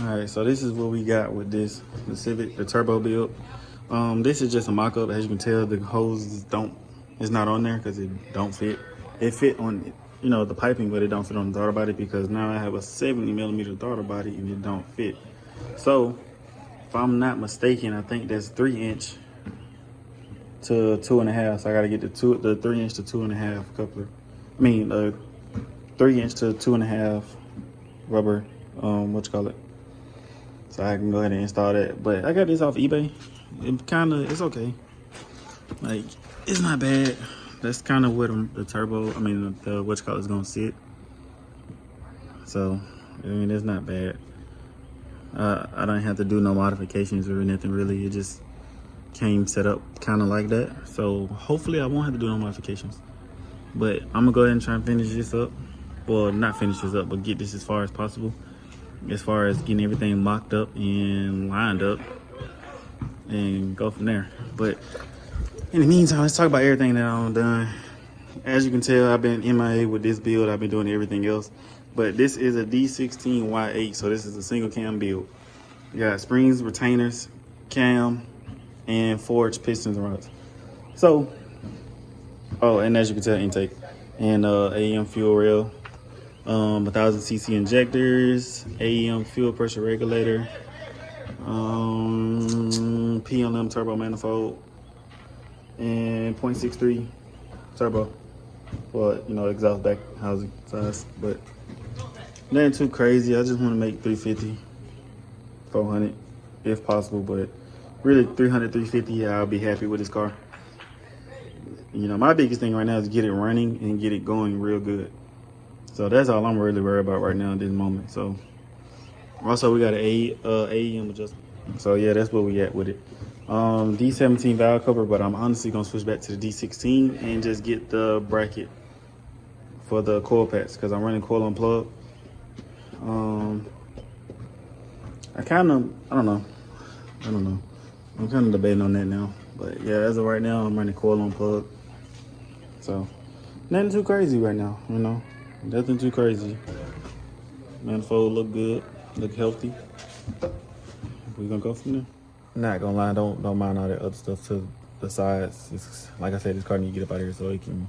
All right, so this is what we got with this, the Civic, the turbo build. This is just a mock-up. As you can tell, the hoses it's not on there because it don't fit. It fit on, the piping, but it don't fit on the throttle body because now I have a 70mm throttle body and it don't fit. So, if I'm not mistaken, I think that's 3" to 2.5. So I gotta get the 3" to 2.5 coupler. 3" to 2.5 rubber, so I can go ahead and install that. But I got this off eBay. It's okay. Like, it's not bad. That's kind of where the turbo, the is gonna sit. So, it's not bad. I don't have to do no modifications or anything really. It just came set up kind of like that. So hopefully I won't have to do no modifications. But I'm gonna go ahead and try and finish this up. Well, not finish this up, but get this as far as possible. As far as getting everything mocked up and lined up and go from there. But in the meantime, let's talk about everything that I'm done. As you can tell, I've been MIA with this build. I've been doing everything else. But this is a D16 Y8, so this is a single cam build. You got springs, retainers, cam, and forged pistons and rods. So, and as you can tell, intake. And AEM fuel rail. 1000cc injectors, AEM fuel pressure regulator, PLM turbo manifold, and 0.63 turbo for exhaust back housing size. But nothing too crazy. I just want to make 350, 400 if possible, but really 300, 350, I'll be happy with this car. My biggest thing right now is get it running and get it going real good. So that's all I'm really worried about right now at this moment. So also we got an AEM adjustment. So yeah, that's where we at with it. D17 valve cover, but I'm honestly gonna switch back to the D16 and just get the bracket for the coil packs because I'm running coil unplug. I don't know. I'm kind of debating on that now. But yeah, as of right now, I'm running coil unplug. So nothing too crazy right now, Nothing too crazy. Manifold look good, look healthy. We're gonna go from there. Not gonna lie, don't mind all that other stuff to the sides. It's, like I said, this car need to get up out of here so it can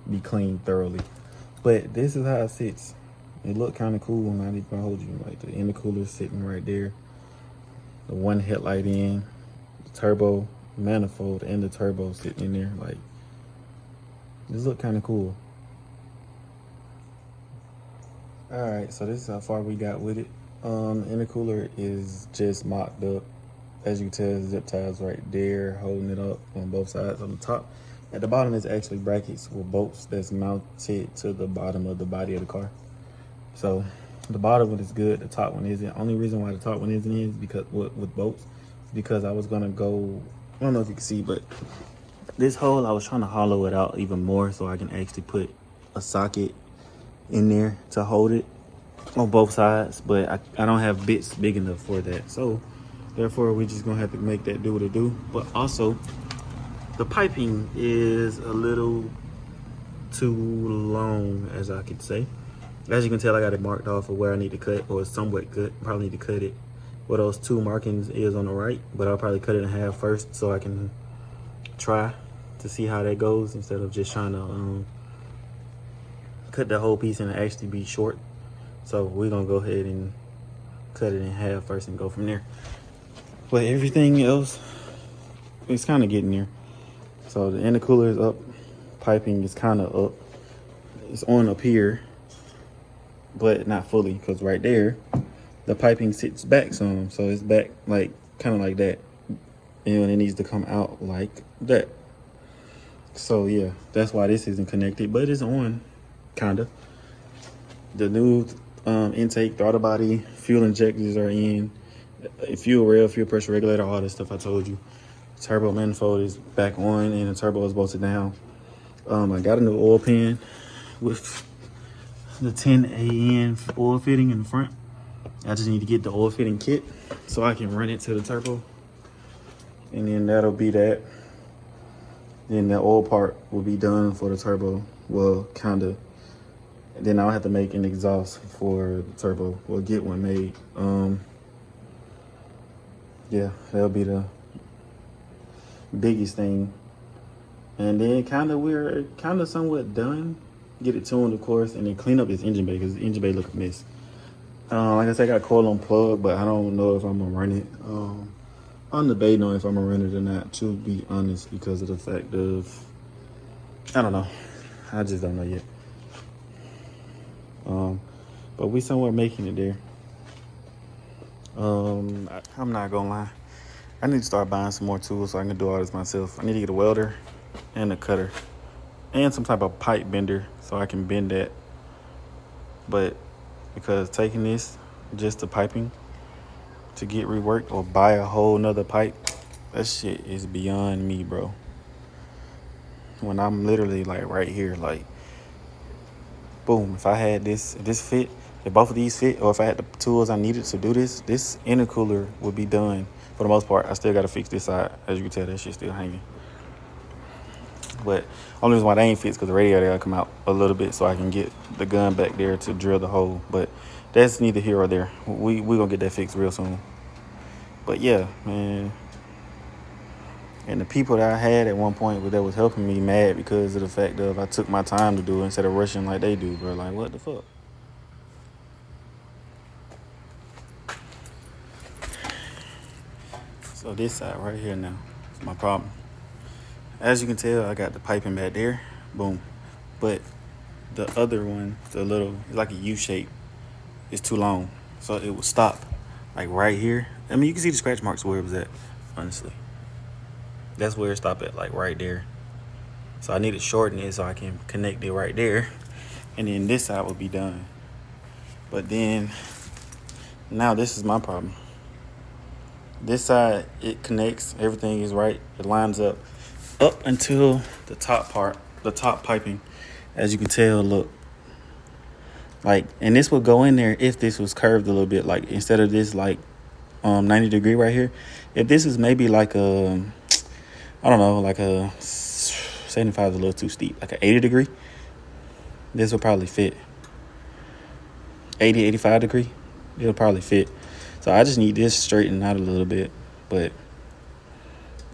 be cleaned thoroughly. But this is how it sits. It look kind of cool. I'm not even gonna hold you. Like the intercooler sitting right there. The one headlight in, the turbo manifold, and the turbo sitting in there. Like, this look kind of cool. All right, so this is how far we got with it. Intercooler is just mocked up. As you can tell, zip ties right there, holding it up on both sides. On the top, at the bottom is actually brackets with bolts that's mounted to the bottom of the body of the car. So the bottom one is good, the top one isn't. Only reason why the top one isn't is because with bolts, is because I was gonna go, I don't know if you can see, but this hole, I was trying to hollow it out even more so I can actually put a socket in there to hold it on both sides, but I don't have bits big enough for that. So therefore, we're just gonna have to make that do what it do. But also, the piping is a little too long, as I could say. As you can tell, I got it marked off of where I need to cut, or somewhat cut. Probably need to cut it where those two markings is on the right, but I'll probably cut it in half first so I can try to see how that goes instead of just trying to cut the whole piece and actually be short. So we're gonna go ahead and cut it in half first and go from there. But everything else, it's kind of getting there. So the intercooler is up, piping is kind of up. It's on up here, but not fully, because right there, the piping sits back some. So it's back like kind of like that. And it needs to come out like that. So yeah, that's why this isn't connected, but it's on, kinda. The new intake, throttle body, fuel injectors are in. Fuel rail, fuel pressure regulator, all this stuff I told you. Turbo manifold is back on and the turbo is bolted down. I got a new oil pan with the 10AN oil fitting in the front. I just need to get the oil fitting kit so I can run it to the turbo. And then that'll be that. Then the oil part will be done for the turbo. Well, kinda. Then I'll have to make an exhaust for the turbo. We'll get one made. yeah, that'll be the biggest thing. And then we're kind of somewhat done. Get it tuned, of course, and then clean up this engine bay because the engine bay look a mess. Like I said, I got coil on plug, but I don't know if I'm gonna run it. I'm debating on if I'm gonna run it or not, to be honest, because of the fact of, I don't know. I just don't know yet. But we somewhere making it there. I'm not gonna lie. I need to start buying some more tools so I can do all this myself. I need to get a welder and a cutter and some type of pipe bender so I can bend that. But because taking this, just the piping, to get reworked or buy a whole nother pipe, that shit is beyond me, bro. When I'm literally like right here, like, boom, if I had this fit, if both of these fit, or if I had the tools I needed to do this intercooler would be done. For the most part, I still got to fix this side. As you can tell, that shit's still hanging. But only reason why they ain't fixed because the radiator gotta come out a little bit so I can get the gun back there to drill the hole. But that's neither here or there. We gonna get that fixed real soon. But yeah, man. And the people that I had at one point that was helping me mad because of the fact of I took my time to do it instead of rushing like they do, bro. Like, what the fuck? So this side right here now is my problem. As you can tell, I got the piping back there. Boom. But the other one, the little, like a U shape, is too long. So it will stop like right here. I mean, you can see the scratch marks where it was at, honestly. That's where it stopped at, like right there. So I need to shorten it so I can connect it right there. And then this side will be done. But then, now this is my problem. This side, it connects, everything is right, it lines up until the top part, the top piping. As you can tell, look. Like, and this would go in there if this was curved a little bit. Like, instead of this, like, 90 degree right here. If this is maybe like a, I don't know, like a 75 is a little too steep. Like an 80 degree, this will probably fit. 80, 85 degree, it'll probably fit. So I just need this straightened out a little bit. But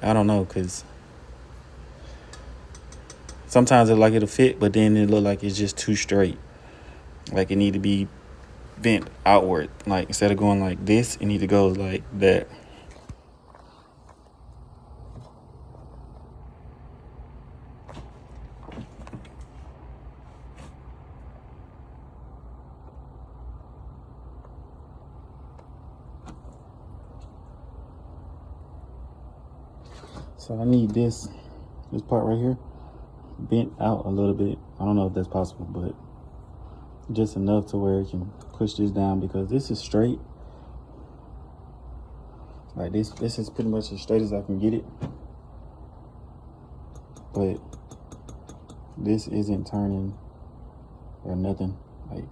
I don't know, because sometimes it'll fit, but then it look like it's just too straight. Like it need to be bent outward. Like instead of going like this, it need to go like that. So I need this part right here bent out a little bit. I don't know if that's possible, but just enough to where it can push this down, because this is straight. Like this is pretty much as straight as I can get it. But this isn't turning or nothing. Like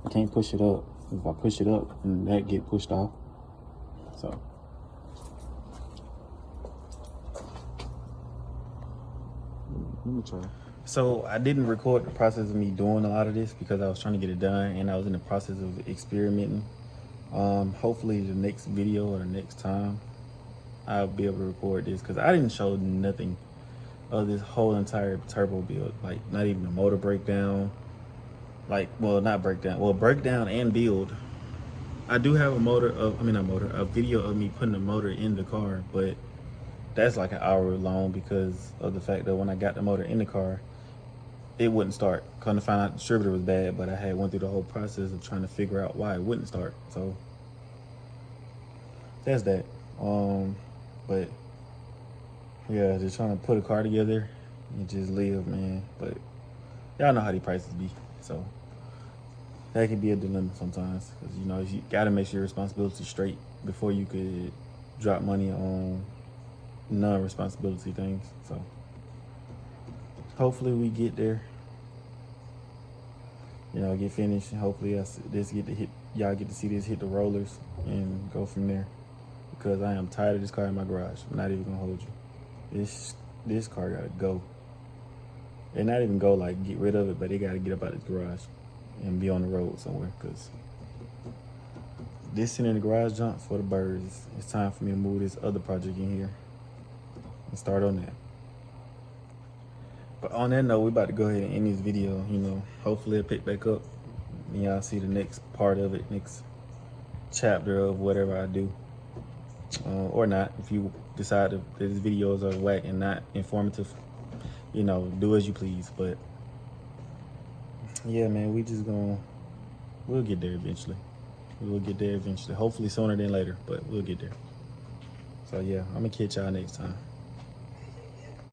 I can't push it up. If I push it up, and that get pushed off. So let me try. So I didn't record the process of me doing a lot of this because I was trying to get it done, and I was in the process of experimenting. Hopefully the next video or the next time I'll be able to record this, because I didn't show nothing of this whole entire turbo build. Like not even a motor breakdown. Like, well, not breakdown. Well, breakdown and build. I do have a video of me putting the motor in the car, but that's like an hour long because of the fact that when I got the motor in the car, it wouldn't start. Come to find out the distributor was bad, but I had went through the whole process of trying to figure out why it wouldn't start. So that's that. But yeah, just trying to put a car together and just live, man. But y'all know how these prices be, so that can be a dilemma sometimes, because you know you gotta make sure your responsibility straight before you could drop money on non-responsibility things. So hopefully we get there, you know, get finished, and hopefully y'all get to see this hit the rollers and go from there, because I am tired of this car in my garage. I'm not even gonna hold you. This car gotta go, and not even go like get rid of it, but they gotta get up out of this garage and be on the road somewhere, because this sitting in the garage junk for the birds. It's time for me to move this other project in here and start on that. But on that note, we about to go ahead and end this video. You know, hopefully it'll pick back up and y'all see the next part of it, next chapter of whatever I do. Or not. If you decide that these videos are whack and not informative, you know, do as you please. But yeah, man, we'll get there eventually. We'll get there eventually. Hopefully sooner than later, but we'll get there. So yeah, I'm gonna catch y'all next time.